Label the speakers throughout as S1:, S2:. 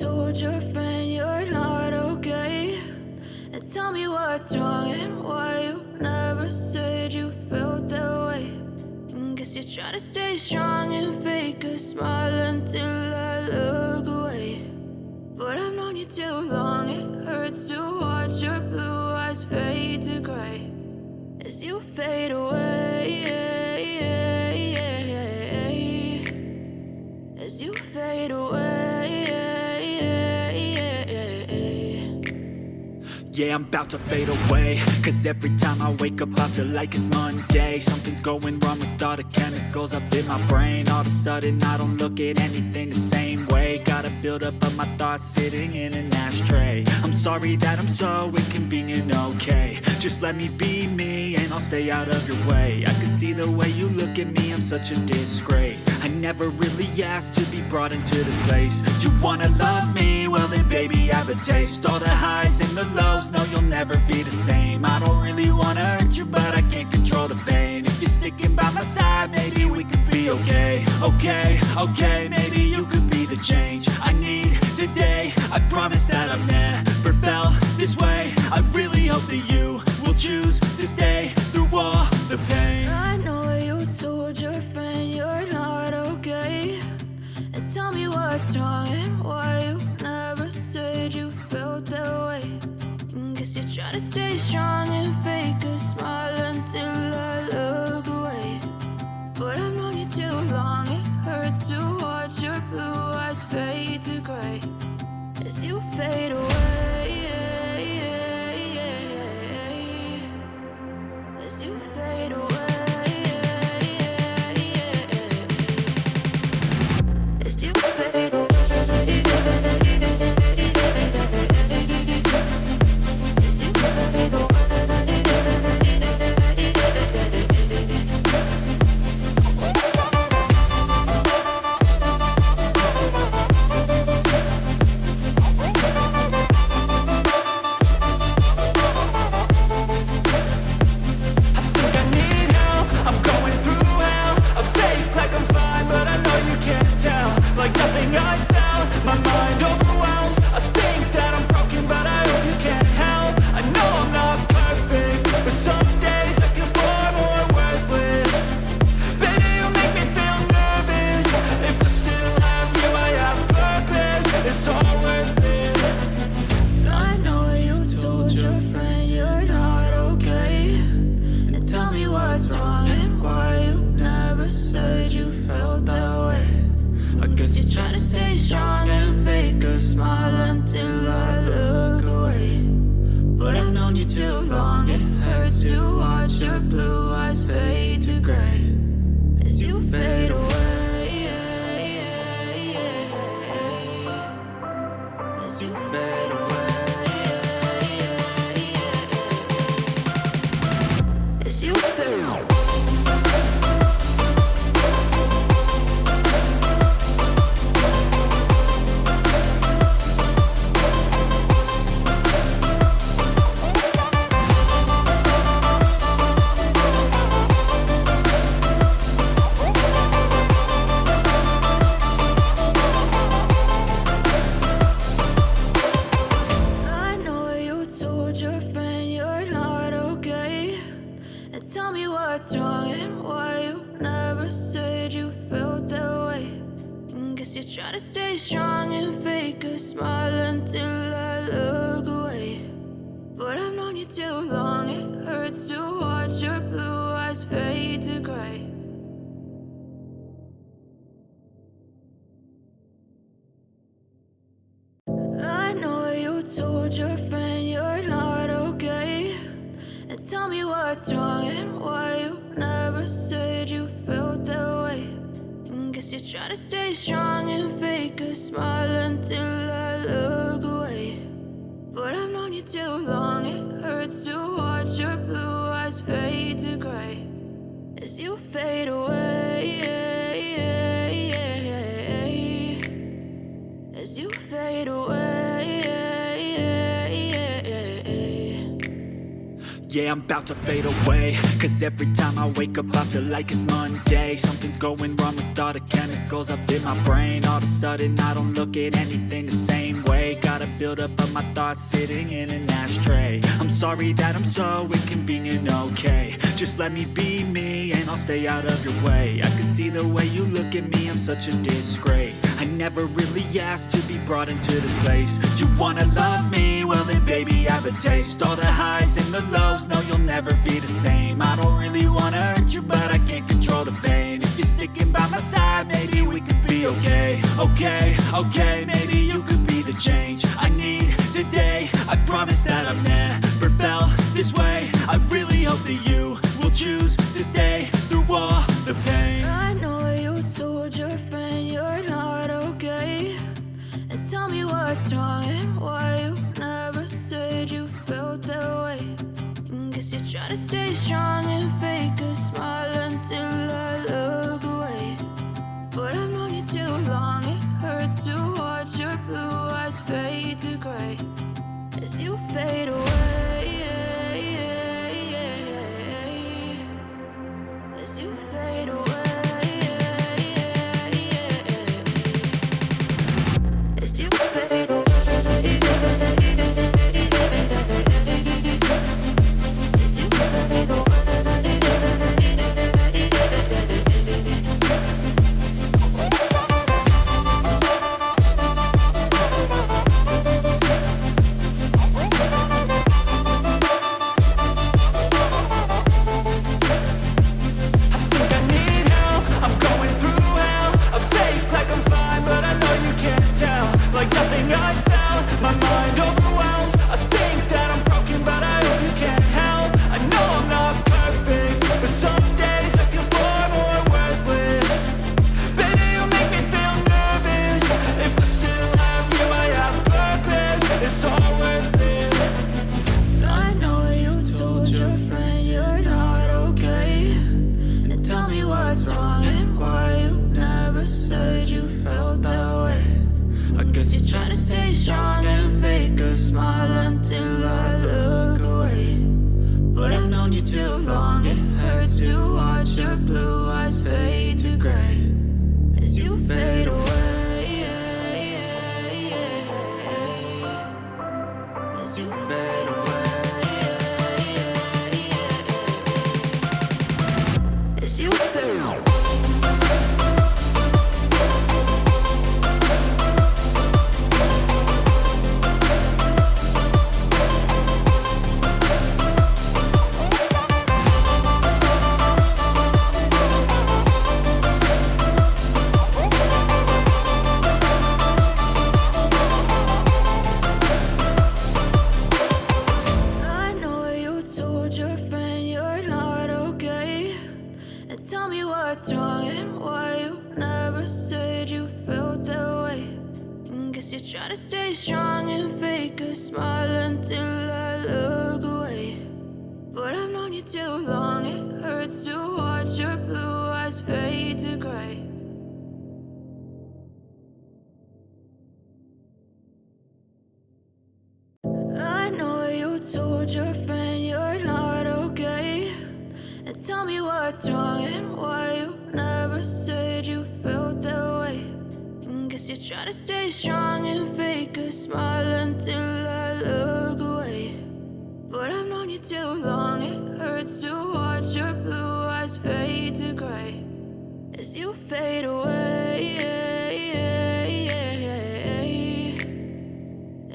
S1: told your friend you're not okay, and tell me what's wrong and why you never said you felt that way. And guess you're trying to stay strong and fake a smile until I look away. But I've known you too long, it hurts to watch your blue eyes fade to gray as you fade away, as you fade away.
S2: Yeah, I'm about to fade away, cause every time I wake up I feel like it's Monday. Something's going wrong with all the chemicals up in my brain. All of a sudden I don't look at anything the same way. Gotta build up of my thoughts sitting in an ashtray. I'm sorry that I'm so inconvenient, okay. Just let me be me and I'll stay out of your way. I can see the way you look at me, I'm such a disgrace. I never really asked to be brought into this place. You wanna love me? Well then baby have a taste. All the highs and the lows, no you'll never be the same. I don't really wanna hurt you but I can't control the pain. If you're sticking by my side maybe we could be okay. Okay, maybe you could be the change I need today. I promise that I've never felt this way. I really hope that you will choose to stay through all the pain.
S1: I know you told your friend you're not okay, and tell me what's wrong and why you never said you felt that way. And guess you're trying to stay strong and fake a smile until I look away. But I've known you too long, it hurts to watch your blue eyes fade to gray as you fade away, as you fade away, as you fade away.
S2: Like nothing I felt, my mind overwhelmed. I think that I'm broken, but I hope you can't help. I know I'm not perfect, but some days I feel far more worthless. Baby, you make me feel nervous. If I still have you, I have purpose. It's all worth it.
S1: I know you told your friend you're not okay, and tell me what's wrong and why you never said you felt that way. I guess you're trying to stay strong and fake a smile until I look away. But I've known you too long, it hurts to watch your blue eyes fade to gray as you fade away, as you fade away, as you fade away. What's wrong and why you never said you felt that way. And guess you're trying to stay strong and fake a smile until I look away. But I've known you too long, it hurts to watch your blue eyes fade to gray. I know you told your friend you're not okay, and tell me what's wrong and why you never said you felt that way. And guess you're trying to stay strong and fake a smile until I look away. But I've known you too long, it hurts to watch your blue eyes fade to gray as you fade away, as you fade away.
S2: Yeah, I'm about to fade away, cause every time I wake up I feel like it's Monday. Something's going wrong with all the chemicals up in my brain. All of a sudden I don't look at anything the same way. Got a buildup of my thoughts sitting in an ashtray. I'm sorry that I'm so inconvenient, okay. Just let me be me and I'll stay out of your way. I can see the way you look at me, I'm such a disgrace. I never really asked to be brought into this place. You wanna love me? Well then baby I have a taste. All the highs and the lows, no you'll never be the same. I don't really wanna hurt you but I can't control the pain. If you're sticking by my side maybe we could be okay. Okay, maybe you could be the change I need today. I promise that I've never felt this way. I really hope that you will choose to stay through all the pain.
S1: I know you told your friend you're not okay, and tell me what's wrong and why you never said you felt that way. Guess you're trying to stay strong and fake a smile until I look away. But I've known you too long, it hurts to watch your blue eyes fade to gray as you fade away. As you fade away.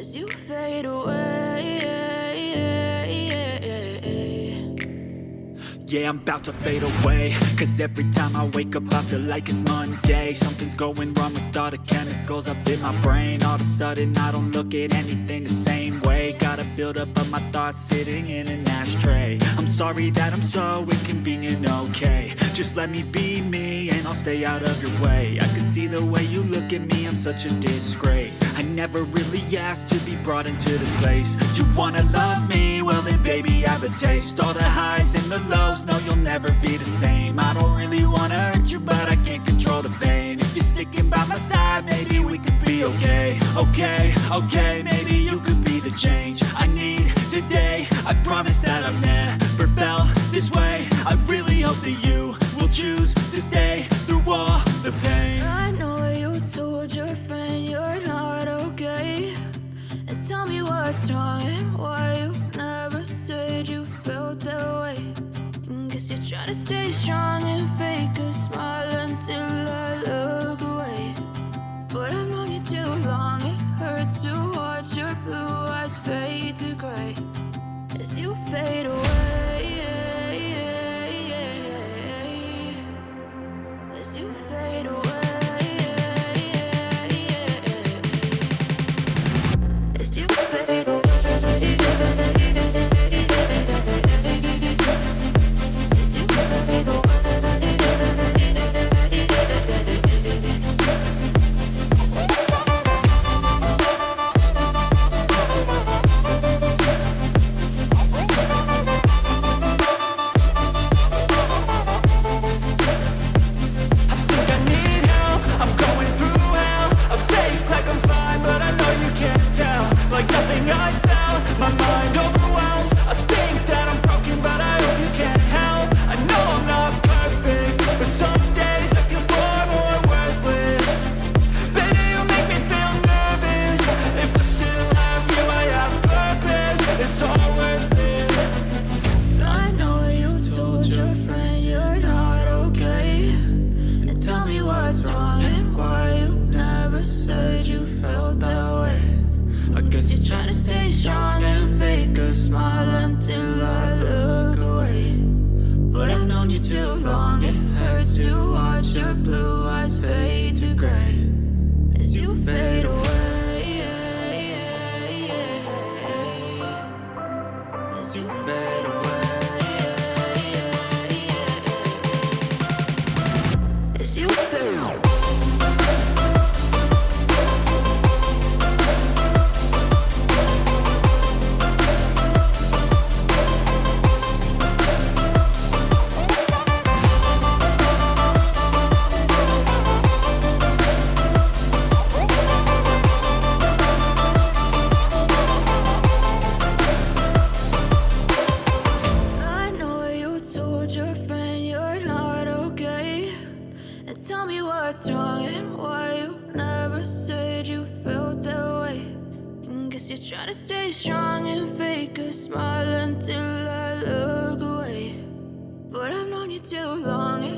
S1: As you fade away.
S2: Yeah, I'm about to fade away, cause every time I wake up I feel like it's Monday. Something's going wrong with all the chemicals up in my brain. All of a sudden I don't look at anything the same way. Got a buildup of my thoughts sitting in an ashtray. I'm sorry that I'm so inconvenient, okay. Just let me be me and I'll stay out of your way. I can see the way you look at me, I'm such a disgrace. I never really asked to be brought into this place. You wanna love me? Well then baby I have a taste. All the highs and the lows, no you'll never be the same. I don't really wanna hurt you but I can't control the pain. If you're sticking by my side maybe we could be okay. Okay, maybe you could be the change I need today. I promise that I've never felt this way. I really hope that you will choose to stay through all the pain.
S1: I know you told your friend you're not okay, and tell me what's wrong and why you never said you felt that way. Guess you're trying to stay strong and fake a smile until I look away. But I've known you too long, it hurts to watch your blue eyes fade to gray as you fade away. As you fade away. As you fade away. Try to stay strong and fake a smile until I look away. But I've known you too long.